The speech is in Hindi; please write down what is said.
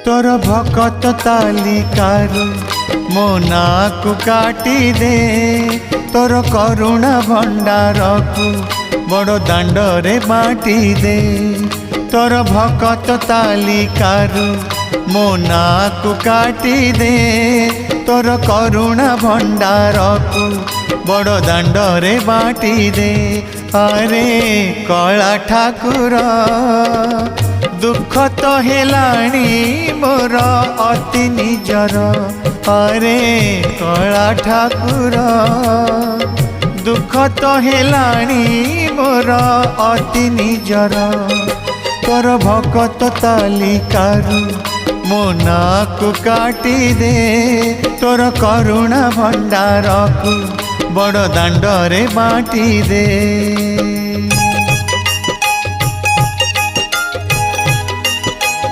तोर भकत तालिकारु मो नाकु काटी दे तोर करुणा भंडार को बड़ दांडरे बाटी दे। तोर भकत तालिकारु मो नाकु काटी दे तोर करुणा भंडार को बड़ दांडरे बाटी दे। अरे कला ठाकुर दुख तो हेलाणी मोर अति निजर। अरे कला ठाकुर दुख तो हेलाणी मोर अति निजर। तोर भकत तालिकारु मो नाकु काटी दे तोर करुणा भंडार को बड़ दांडरे बाटी दे।